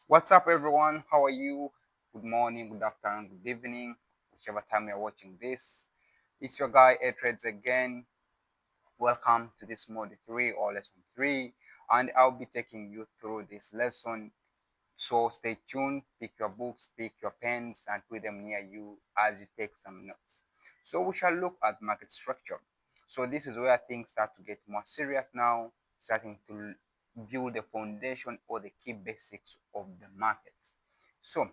What's up, everyone? How are you? Good morning, good afternoon, good evening, whichever time you're watching this. It's your guy, Trades again. Welcome to this mode 3 or lesson 3, and I'll be taking you through this lesson. So stay tuned, pick your books, pick your pens, and put them near you as you take some notes. So we shall look at market structure. So this is where things start to get more serious now, starting to build the foundation or the key basics of the markets. So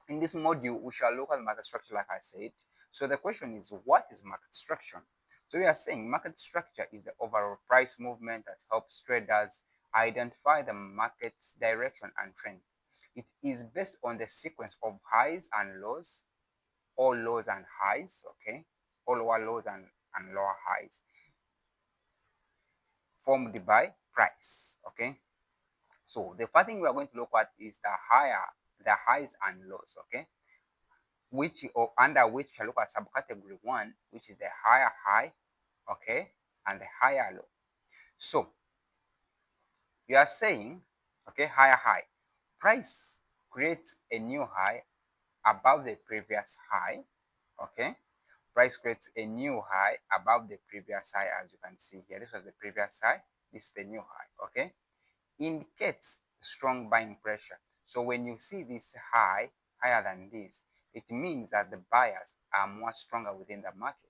in this module, we shall look at market structure, like I said. So the question is, what is market structure? So we are saying market structure is the overall price movement that helps traders identify the market's direction and trend. It is based on the sequence of highs and lows, or lows and highs, okay, or lower lows and lower highs, formed by price, okay. So the first thing we are going to look at is the highs and lows, okay, which or under which I look at subcategory 1, which is the higher high, okay, and the higher low. So you are saying, okay, higher high, price creates a new high above the previous high, okay. Price creates a new high above the previous high, as you can see here. This was the previous high, this is the new high, okay. Indicates strong buying pressure. So when you see this high higher than this, it means that the buyers are more stronger within the market.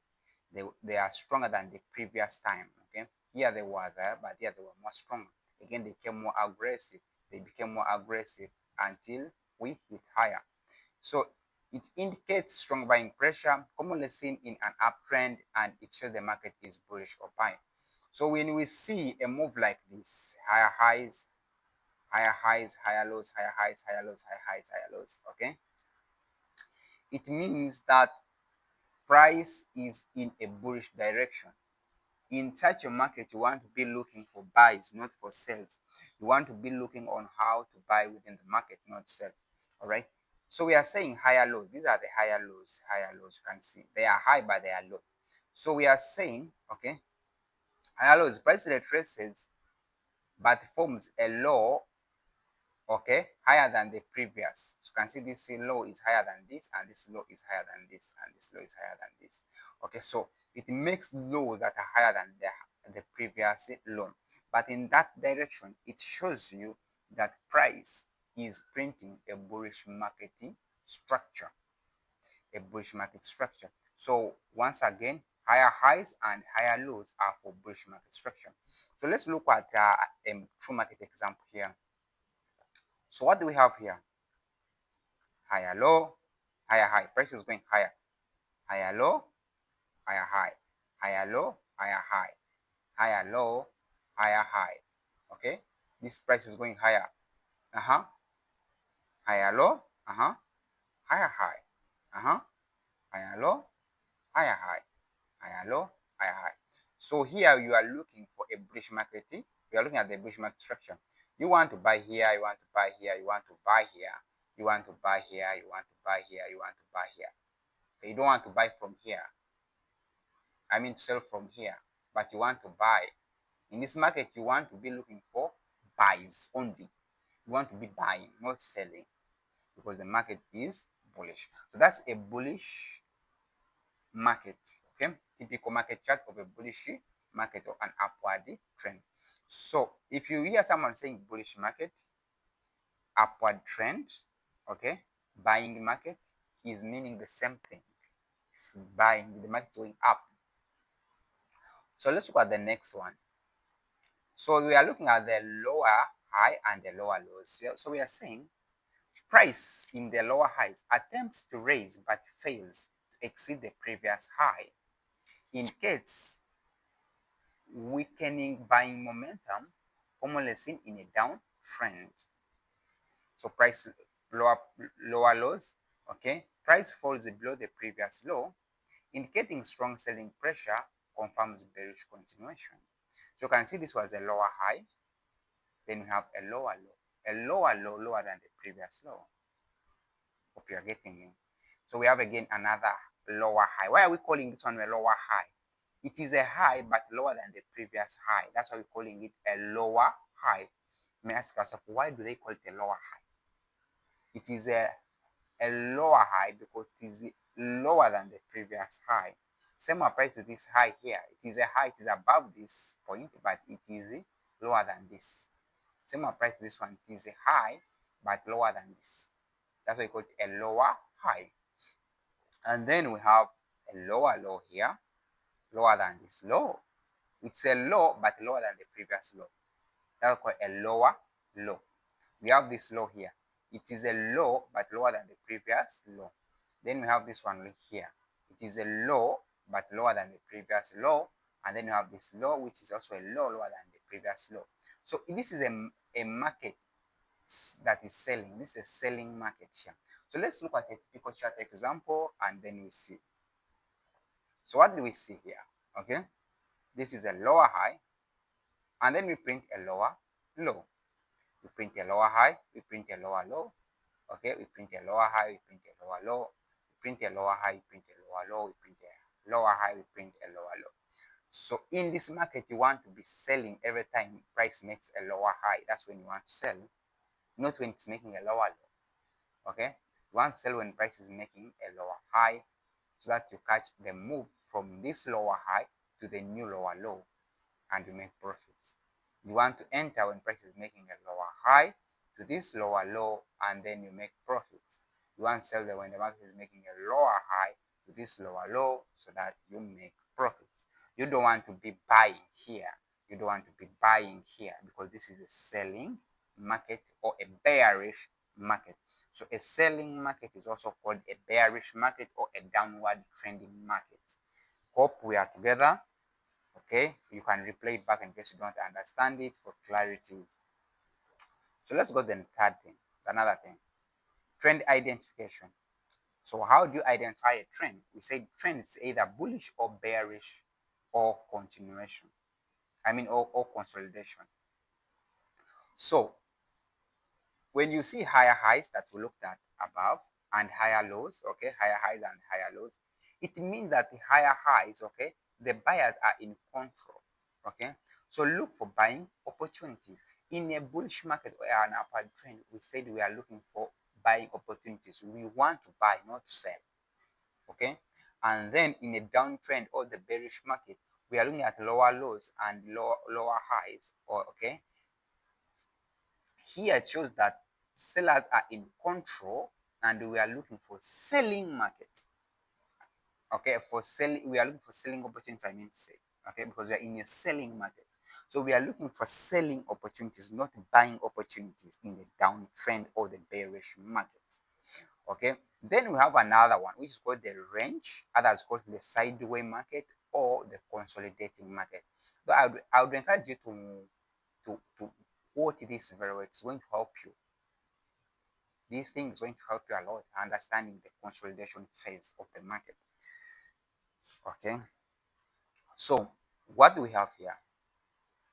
They are stronger than the previous time. Okay, here they were there, but here they were more stronger. Again, they became more aggressive. They became more aggressive until we hit higher. So it indicates strong buying pressure, commonly seen in an uptrend, and it shows the market is bullish or buying. So when we see a move like this, higher highs, higher highs, higher lows, higher highs, higher lows, higher highs, higher lows, okay, it means that price is in a bullish direction. In such a market, you want to be looking for buys, not for sales. You want to be looking on how to buy within the market, not sell. All right. So we are saying higher lows. These are the higher lows. Higher lows. You can see they are high, but they are low. So we are saying, okay, higher lows. Price retraces, but forms a low, okay, higher than the previous. So you can see this low is higher than this, and this low is higher than this, and this low is higher than this. Okay, so it makes lows that are higher than the previous low. But in that direction, it shows you that price is printing a bullish marketing structure, a bullish market structure. So once again, higher highs and higher lows are for bullish market structure. So let's look at a true market example here. So what do we have here? Higher low, higher high. Price is going higher. Higher low, higher high. Higher low, higher high. Higher low, higher high. Okay? This price is going higher. Uh-huh. Higher low, uh-huh. Higher high. Uh-huh. Higher low, higher high. Higher low, higher high. So here you are looking for a bullish market. You are looking at the bullish market structure. You want to buy here, you want to buy here, you want to buy here, you want to buy here, you want to buy here, you want to buy here. You don't want to buy from here. I mean, sell from here, but you want to buy. In this market, you want to be looking for buys only. You want to be buying, not selling, because the market is bullish. So that's a bullish market. Okay, typical market chart of a bullish market or an upward trend. So if you hear someone saying bullish market, upward trend, okay, buying market is meaning the same thing. It's buying, the market going up. So let's look at the next one. So we are looking at the lower high and the lower lows. So we are saying price in the lower highs attempts to raise but fails to exceed the previous high, indicates weakening buying momentum, commonly seen in a downtrend. So price lower lows, okay. Price falls below the previous low, indicating strong selling pressure, confirms bearish continuation. So you can see this was a lower high, then we have a lower low, a lower low lower than the previous low. Hope you are getting me. So we have again another lower high. Why are we calling this one a lower high? It is a high but lower than the previous high. That's why we're calling it a lower high. May I ask yourself, why do they call it a lower high? it is a lower high because it is lower than the previous high. Same applies to this high here. It is a high, it is above this point, but it is lower than this. Same applies to this one. It is a high, but lower than this. That's why we call it a lower high. And then we have a lower low here, lower than this low. It's a low, but lower than the previous low. That's called a lower low. We have this low here. It is a low, but lower than the previous low. Then we have this one here. It is a low, but lower than the previous low. And then you have this low, which is also a low, lower than the previous low. So this is a market that is selling. This is a selling market here. So let's look at a typical chart example and then we see. So what do we see here? Okay, this is a lower high, and then we print a lower low. We print a lower high, we print a lower low. Okay, we print a lower high, we print a lower low. We print a lower high, we print a lower low. We print a lower high, we print a lower low. So in this market, you want to be selling every time price makes a lower high. That's when you want to sell, not when it's making a lower low. Okay, you want to sell when price is making a lower high, so that you catch the move from this lower high to the new lower low and you make profits. You want to enter when price is making a lower high to this lower low and then you make profits. You want to sell when the market is making a lower high to this lower low so that you make profits. You don't want to be buying here. You don't want to be buying here because this is a selling market or a bearish market. So a selling market is also called a bearish market or a downward trending market. Hope we are together. Okay, you can replay it back in case you don't understand it for clarity. So let's go to the third thing, another thing, trend identification. So how do you identify a trend? We say trend is either bullish or bearish or continuation. Or consolidation. So when you see higher highs that we looked at above and higher lows, okay, higher highs and higher lows, it means that the higher highs, okay, the buyers are in control, okay. So look for buying opportunities. In a bullish market or an upward trend, we said we are looking for buying opportunities. We want to buy, not to sell, okay. And then in a downtrend or the bearish market, we are looking at lower lows and lower highs, or okay. Here it shows that sellers are in control and we are looking for selling markets. Okay, for selling, we are looking for selling opportunities, I mean to say. Okay, because we are in a selling market. So we are looking for selling opportunities, not buying opportunities in the downtrend or the bearish market. Okay, then we have another one which is called the range, others called the sideways market or the consolidating market. But I would encourage you to quote this very well. It's going to help you. This thing is going to help you a lot understanding the consolidation phase of the market. Okay, so what do we have here?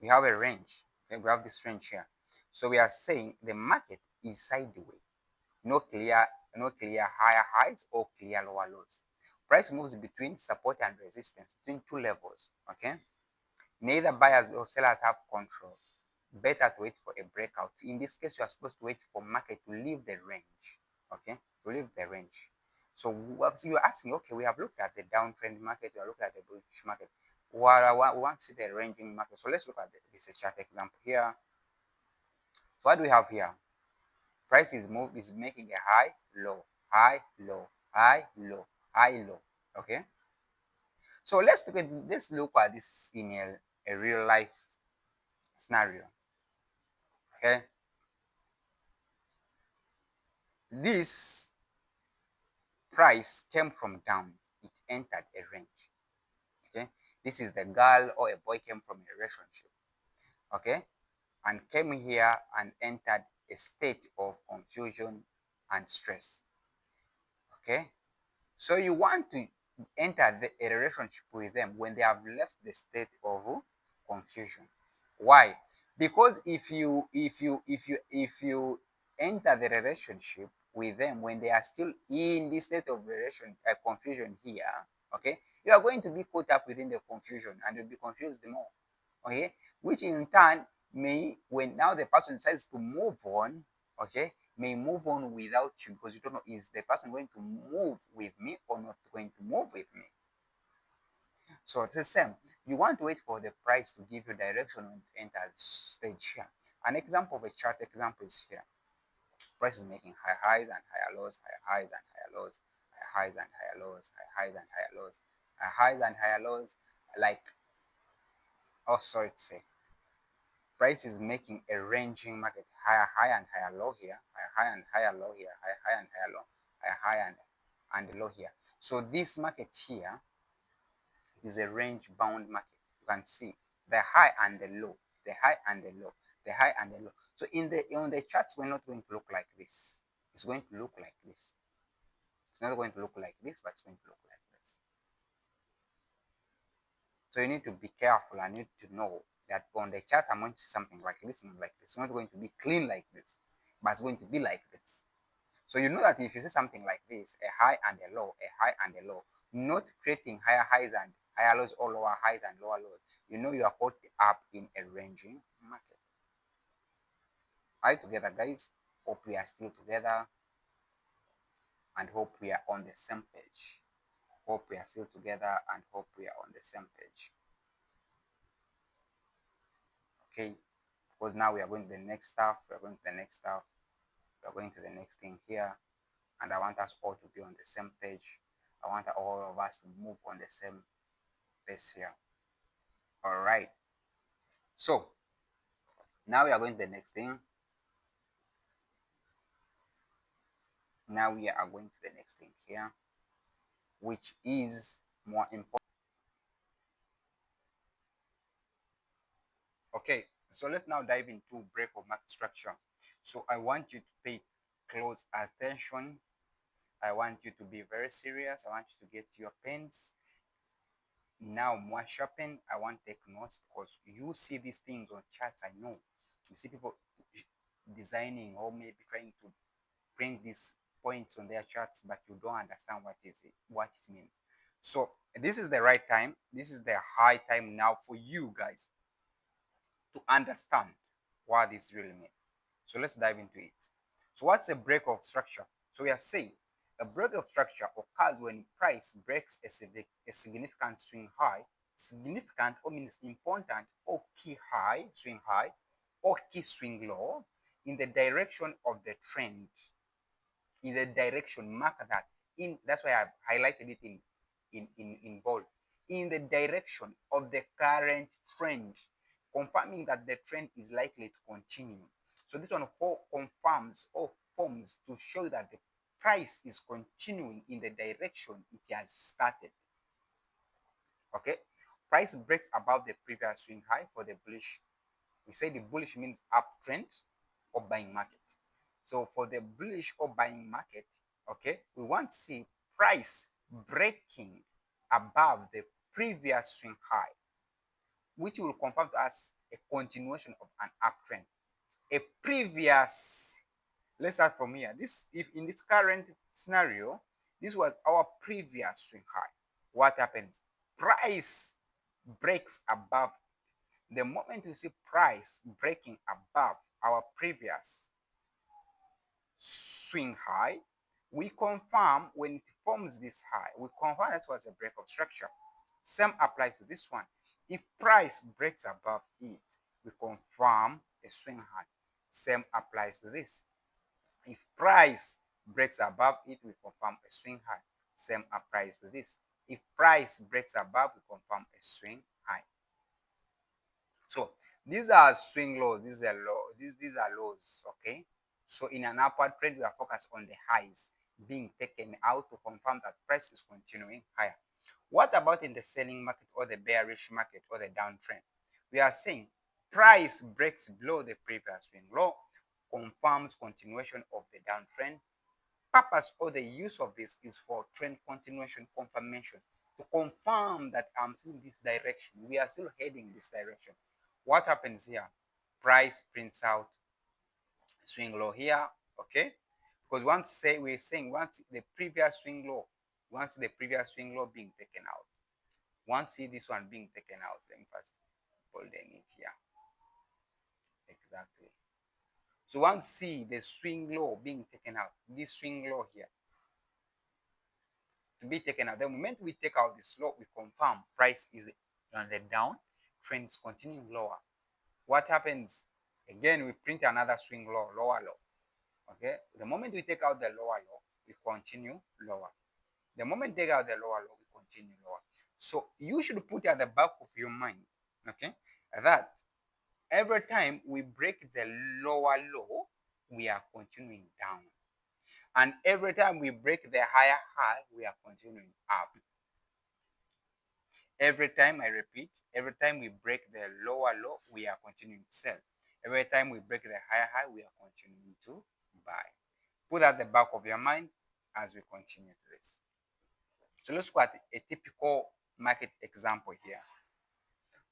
We have a range. Okay, we have this range here. So we are saying the market is sideways, no clear higher highs or clear lower lows. Price moves between support and resistance, between two levels. Okay, neither buyers or sellers have control. Better to wait for a breakout. In this case, you are supposed to wait for market to leave the range. Okay, to leave the range. So you're asking, okay, we have looked at the downtrend market, we have looked at the bullish market. We want to see the ranging market. So let's look at this chart example here. So what do we have here? Price is making a high, low, high, low, high, low, high, low. Okay. So let's look at this in a real life scenario. Okay. This price came from down. It entered a range. Okay. This is the girl or a boy came from a relationship. Okay. And came here and entered a state of confusion and stress. Okay. So you want to enter a relationship with them when they have left the state of confusion. Why? Because if you enter the relationship with them when they are still in this state of confusion here, okay, you are going to be caught up within the confusion and you'll be confused more. Okay, which in turn may, when now the person decides to move on, okay, may move on without you because you don't know, is the person going to move with me or not going to move with me? So it's the same. You want to wait for the price to give you direction and enter stage here. An example of a chart example is here. Price is making high highs and higher lows, higher highs and higher lows, higher highs and higher lows, higher highs and higher lows, higher highs and higher lows. Like, oh, sorry to say, price is making a ranging market, higher high and higher low here, higher high and higher low here, higher high and higher low, higher high and low here. So this market here is a range bound market. You can see the high and the low, the high and the low, the high and the low. So in the on the charts, we're not going to look like this. It's going to look like this. It's not going to look like this, but it's going to look like this. So you need to be careful. I need to know that on the chart, I'm going to see something like this, not like this. It's not going to be clean like this, but it's going to be like this. So you know that if you see something like this, a high and a low, a high and a low, not creating higher highs and higher lows or lower highs and lower lows, you know you are caught up in a ranging market. Are you together, guys? Hope we are still together and hope we are on the same page. Hope we are still together and hope we are on the same page. Okay, because now we are going to the next stuff. We are going to the next stuff. We are going to the next thing here, and I want us all to be on the same page. I want all of us to move on the same pace here. All right. So now we are going to the next thing. Now we are going to the next thing here, which is more important. Okay, so let's now dive into break of market structure. So I want you to pay close attention. I want you to be very serious. I want you to get your pens now more sharpened. I want to take notes because you see these things on charts. I know you see people designing or maybe trying to bring these points on their charts, but you don't understand what it means. So this is the right time. This is the high time now for you guys to understand what this really means. So let's dive into it. So what's a break of structure? So we are saying a break of structure occurs when price breaks a significant swing high, significant or means important or key high, swing high, or key swing low in the direction of the trend. In the direction, mark that. That's why I've highlighted it in bold. In the direction of the current trend, confirming that the trend is likely to continue. So this one confirms or forms to show that the price is continuing in the direction it has started. Okay, price breaks above the previous swing high for the bullish. We say the bullish means uptrend or buying market. So for the bullish or buying market, okay, we want to see price breaking above the previous swing high, which will confirm to us a continuation of an uptrend. A previous, let's start from here. This, if in this current scenario, this was our previous swing high. What happens? Price breaks above. The moment you see price breaking above our previous swing high, we confirm when it forms this high, we confirm that was a break of structure. Same applies to this one. If price breaks above it, we confirm a swing high. Same applies to this. If price breaks above it, we confirm a swing high. Same applies to this. If price breaks above, we confirm a swing high. So these are swing lows, these are low, these are lows, okay? So in an upward trend, we are focused on the highs being taken out to confirm that price is continuing higher. What about in the selling market or the bearish market or the downtrend? We are saying price breaks below the previous swing low, confirms continuation of the downtrend. Purpose or the use of this is for trend continuation confirmation to confirm that I'm still in this direction. We are still heading this direction. What happens here? Price prints out swing low here, okay? Because we're saying once the previous swing low, once the previous swing low being taken out, once see this one being taken out, let me first bold it here. Exactly. So once see the swing low being taken out, this swing low here to be taken out. The moment we take out this low, we confirm price is on the down, trend is continuing lower. What happens? Again, we print another swing low, lower low. Okay. The moment we take out the lower low, we continue lower. The moment we take out the lower low, we continue lower. So you should put at the back of your mind, okay, that every time we break the lower low, we are continuing down. And every time we break the higher high, we are continuing up. Every time, I repeat, every time we break the lower low, we are continuing to sell. Every time we break the higher high, we are continuing to buy. Put at the back of your mind as we continue to this. So let's look at a typical market example here.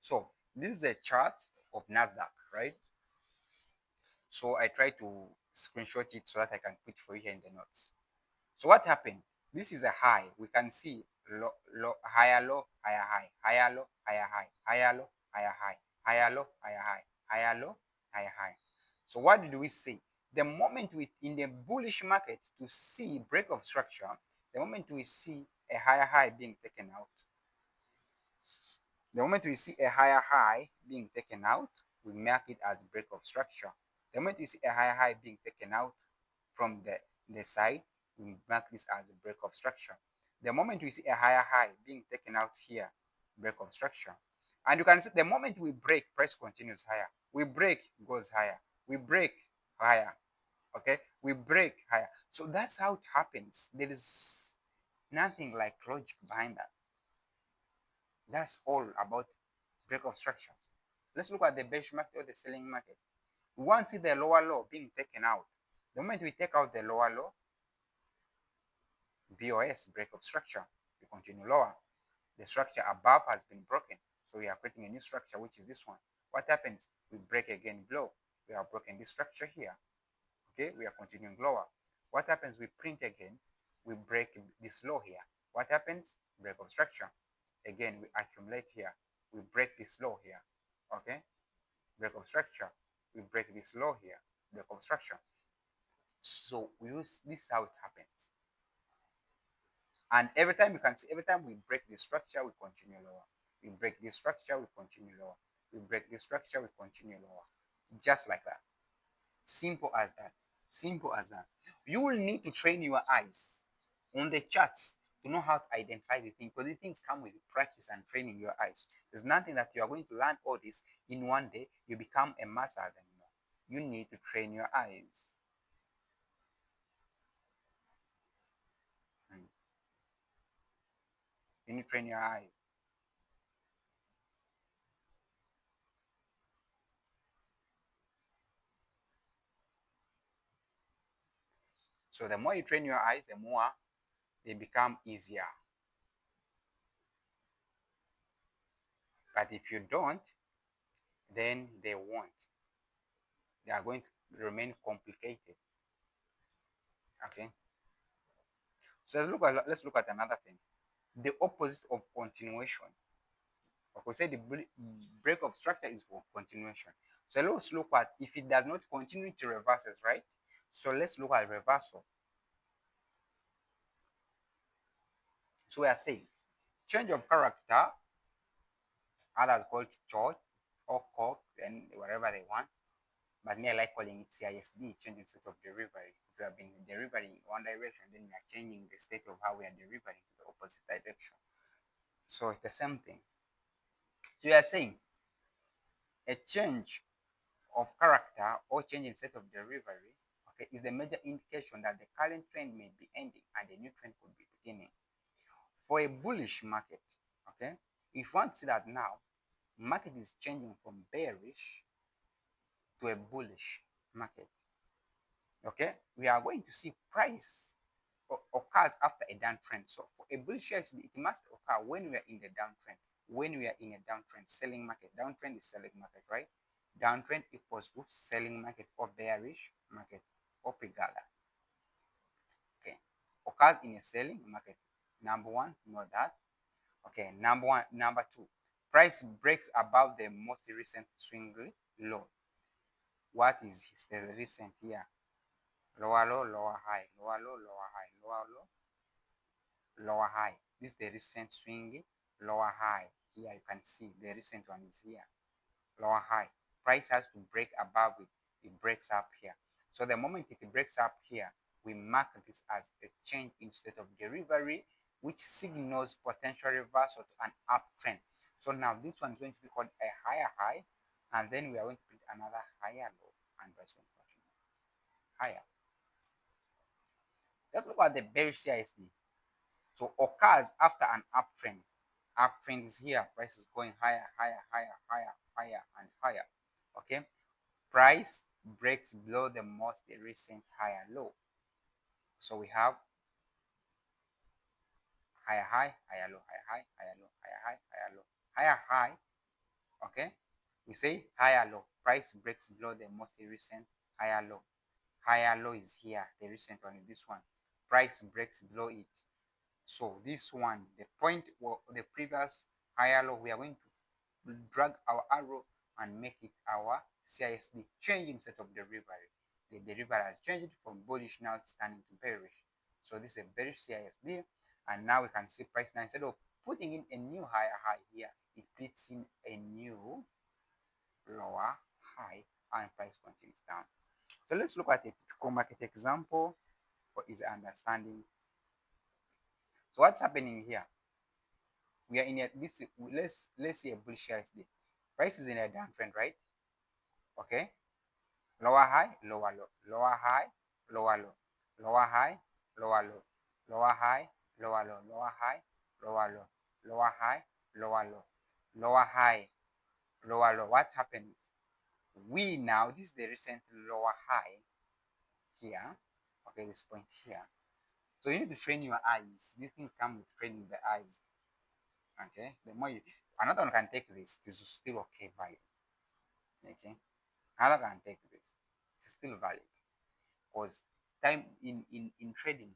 So this is a chart of NASDAQ, right? So I try to screenshot it so that I can put for you here in the notes. So what happened? This is a high. We can see low, low, higher low, higher high, higher low, higher high, higher low, higher high, higher low, higher high, higher low, higher high. So what did we see? The moment we in the bullish market to see break of structure, the moment we see a higher high being taken out, the moment we see a higher high being taken out, we mark it as break of structure. The moment we see a higher high being taken out from the side, we mark this as a break of structure. The moment we see a higher high being taken out here, break of structure. And you can see the moment we break, price continues higher. We break, goes higher. We break higher. Okay? We break higher. So that's how it happens. There is nothing like logic behind that. That's all about break of structure. Let's look at the bearish market or the selling market. We want to see the lower low being taken out. The moment we take out the lower low, BOS, break of structure, we continue lower. The structure above has been broken. So we are creating a new structure, which is this one. What happens? We break again below. We have broken this structure here. Okay, we are continuing lower. What happens? We print again. We break this low here. What happens? Break of structure. Again, we accumulate here. We break this low here. Okay, break of structure. We break this low here. Break of structure. So we use this is how it happens. And every time you can see, every time we break this structure, we continue lower. We break this structure, we continue lower. We break this structure, we continue lower. Just like that. Simple as that. Simple as that. You will need to train your eyes on the charts to know how to identify the things, because these things come with practice and training your eyes. There's nothing that you are going to learn all this in one day. You become a master at them. You need to train your eyes. You need to train your eyes. So the more you train your eyes, the more they become easier. But if you don't, then they won't. They are going to remain complicated. Okay. So let's look at another thing. The opposite of continuation. Like we said, the break of structure is for continuation. So let's look at if it does not continue to reverses, right? So let's look at reversal. So we are saying change of character, others call it Choch or Choch, and whatever they want. But me, I like calling it CISD, changing state of delivery. If we have been delivering in one direction, then we are changing the state of how we are delivering to the opposite direction. So it's the same thing. So you are saying a change of character or change in state of delivery, okay, is a major indication that the current trend may be ending and a new trend could be beginning. For a bullish market, okay, if you want to see that now, market is changing from bearish to a bullish market. Okay, we are going to see price occurs after a downtrend. So for a bullish CISD, it must occur when we are in the downtrend. When we are in a downtrend, selling market. Downtrend is selling market, right? Downtrend equals to selling market or bearish market or pigala. Okay, occurs in a selling market. Number one, know that. Okay, number one, number two, price breaks above the most recent swing low. what is the recent here? Lower low, lower high, lower low, lower high, lower low, lower high. This is the recent swing, lower high. Here you can see the recent one is here, lower high. Price has to break above it. It breaks up here. So the moment it breaks up here, we mark this as a change in state of delivery, which signals potential reversal to an uptrend. So now this one is going to be called a higher high, and then we are going to put another higher low, and that's going to continue higher. Let's look at the bearish CISD. So occurs after an uptrend. Uptrend is here. Price is going higher, higher, higher, higher, higher, and higher. Okay. Price breaks below the most recent higher low. So we have higher high, higher low, higher high, higher low, higher high, higher low, higher high. Okay. We say higher low. Price breaks below the most recent higher low. Higher low is here. The recent one is this one. Price breaks below it. So this one, the point or the previous higher low, we are going to drag our arrow and make it our CISD, changing set of delivery. The delivery has changed from bullish now standing to bearish. So this is a bearish CISD, and now we can see price now instead of putting in a new higher high here, it puts in a new lower high, and price continues down. So let's look at a typical market example for easy understanding. So what's happening here? We are in a this let's see a bullish CISD. Price is in a downtrend, right? Okay. Lower high, lower low, lower high, lower low, lower high, lower low, lower high, lower low, lower high, lower low, lower high, lower low, lower high, lower low. What happens? We now, this is the recent lower high here. Okay, this point here. So you need to train your eyes. These things come with training the eyes. Okay, the more you, another one can take this is still okay value. Okay, another can take this, it's still valid because time in trading,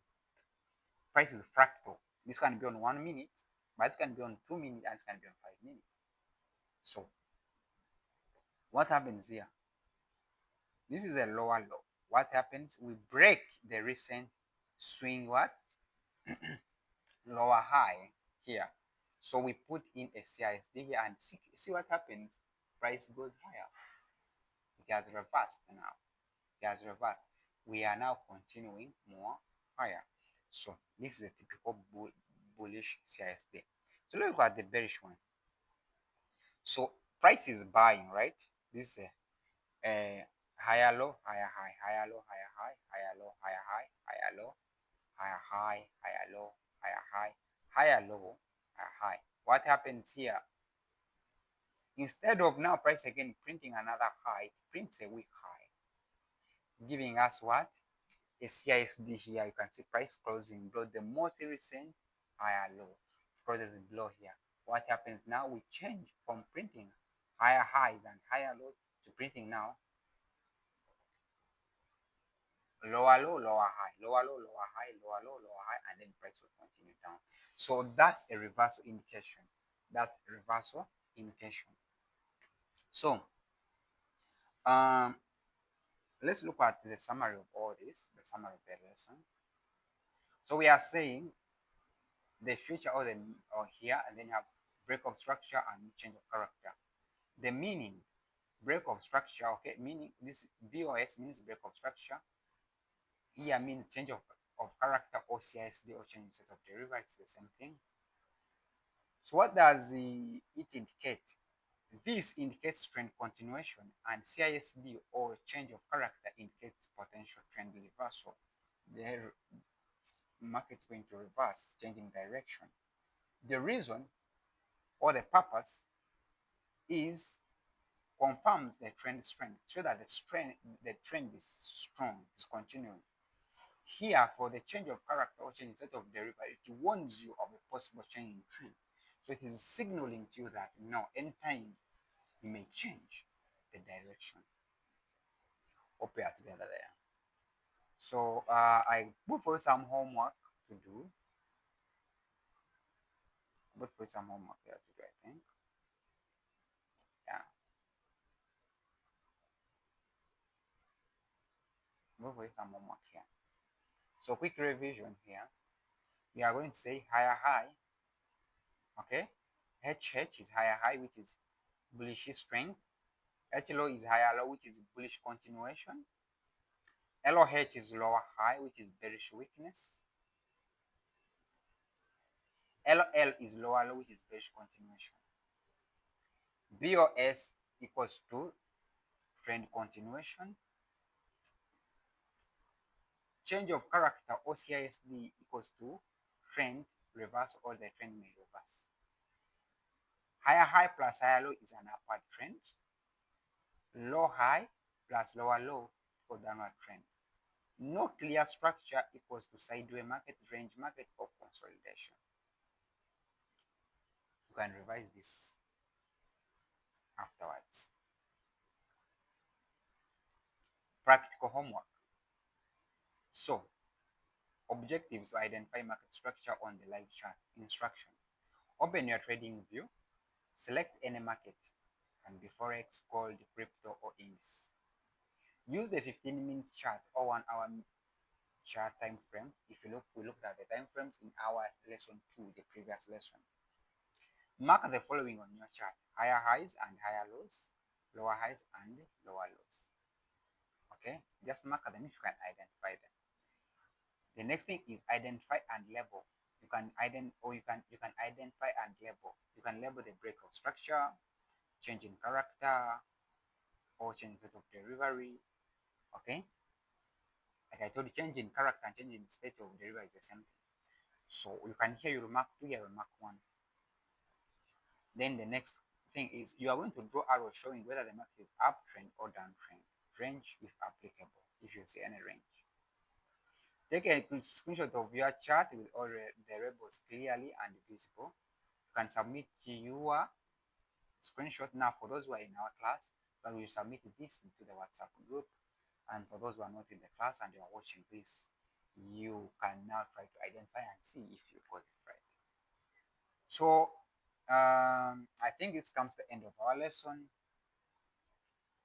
price is fractal. This can be on 1 minute, but it can be on 2 minutes, and it can be on 5 minutes. So what happens here? This is a lower low. What happens? We break the recent swing what lower high here. So we put in a CISD here and see what happens. Price goes higher. It has reversed now. It has reversed. We are now continuing more higher. So this is a typical bullish CISD. So let's look at the bearish one. So price is buying, right? This is a higher low, higher high, higher low, higher high, higher low, higher high, higher low, higher high, higher low, higher high, higher low, higher high. What happens here? Instead of now price again printing another high, it prints a weak high, giving us what? A CISD here. You can see price closing below the most recent higher low. Closes below here. What happens now? We change from printing higher highs and higher lows to printing now lower low, lower high, lower low, lower high, lower low, lower high, and then price will continue down. So that's a reversal indication. That's a reversal indication. So um, let's look at the summary of all this, the summary of the lesson. So we are saying the future or here, and then you have break of structure and change of character. The meaning, break of structure, okay, meaning this BOS means break of structure. Here means change of character, or CISD, or change set of derivatives, the same thing. So what does it indicate? This indicates trend continuation, and CISD, or change of character, indicates potential trend reversal. The market's going to reverse, changing direction. The reason or the purpose is confirms the trend strength, so that the trend is strong, is continuing. Here, for the change of character or change instead of derivative, it warns you of a possible change in trend. So it is signaling to you that no, anytime you may change the direction. Hope we are together there. So I put for some homework to do. Put for some homework here to do, I think. Yeah. move with some homework here. So quick revision here. We are going to say higher high. Okay. HH is higher high, which is bullish strength. H low is higher low, which is bullish continuation. LOH is lower high, which is bearish weakness. LL is lower low, which is bearish continuation. BOS equals to trend continuation. Change of character or CISD equals to trend reverse, or the trend may reverse. Higher high plus higher low is an upward trend. Low high plus lower low for downward trend. No clear structure equals to sideways market, range market, or consolidation. You can revise this afterwards. Practical homework. So, objectives to identify market structure on the live chart. Instruction. Open your trading view. Select any market. Can be forex, gold, crypto, or index. Use the 15-minute chart or 1-hour chart time frame. If you look, we looked at the time frames in our lesson 2, the previous lesson. Mark the following on your chart: higher highs and higher lows, lower highs and lower lows. Okay, just mark them if you can identify them. The next thing is identify and label. You can identify and label. You can label the breakout structure, change in character, or change state of delivery. Okay, like I told you, change in character and change in state of delivery is the same thing. So you can here you mark 2, you mark 1. Then the next thing is you are going to draw arrows showing whether the market is uptrend or downtrend. Range if applicable, if you see any range. Take a screenshot of your chart with all the variables clearly and visible. You can submit your screenshot now for those who are in our class, but we will submit this into the WhatsApp group. And for those who are not in the class and you are watching this, you can now try to identify and see if you got it right. So I think this comes to the end of our lesson.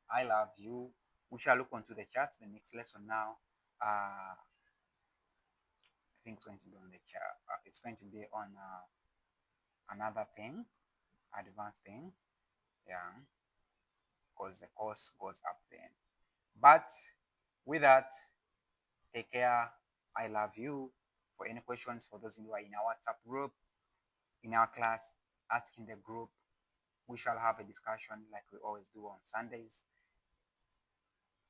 I love you. We shall look onto the charts the next lesson now. I think it's going to be on the chart. It's going to be on another thing, advanced thing. Yeah, because the course goes up then. But with that, take care. I love you. For any questions, for those who are in our WhatsApp group, in our class, ask in the group. We shall have a discussion like we always do on Sundays,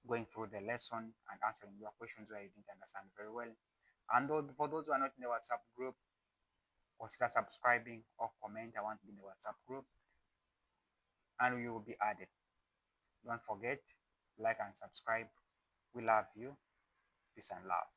going through the lesson and answering your questions where you didn't understand very well. And for those who are not in the WhatsApp group, consider subscribing or comment, I want to be in the WhatsApp group, and you will be added. Don't forget, like and subscribe. We love you. Peace and love.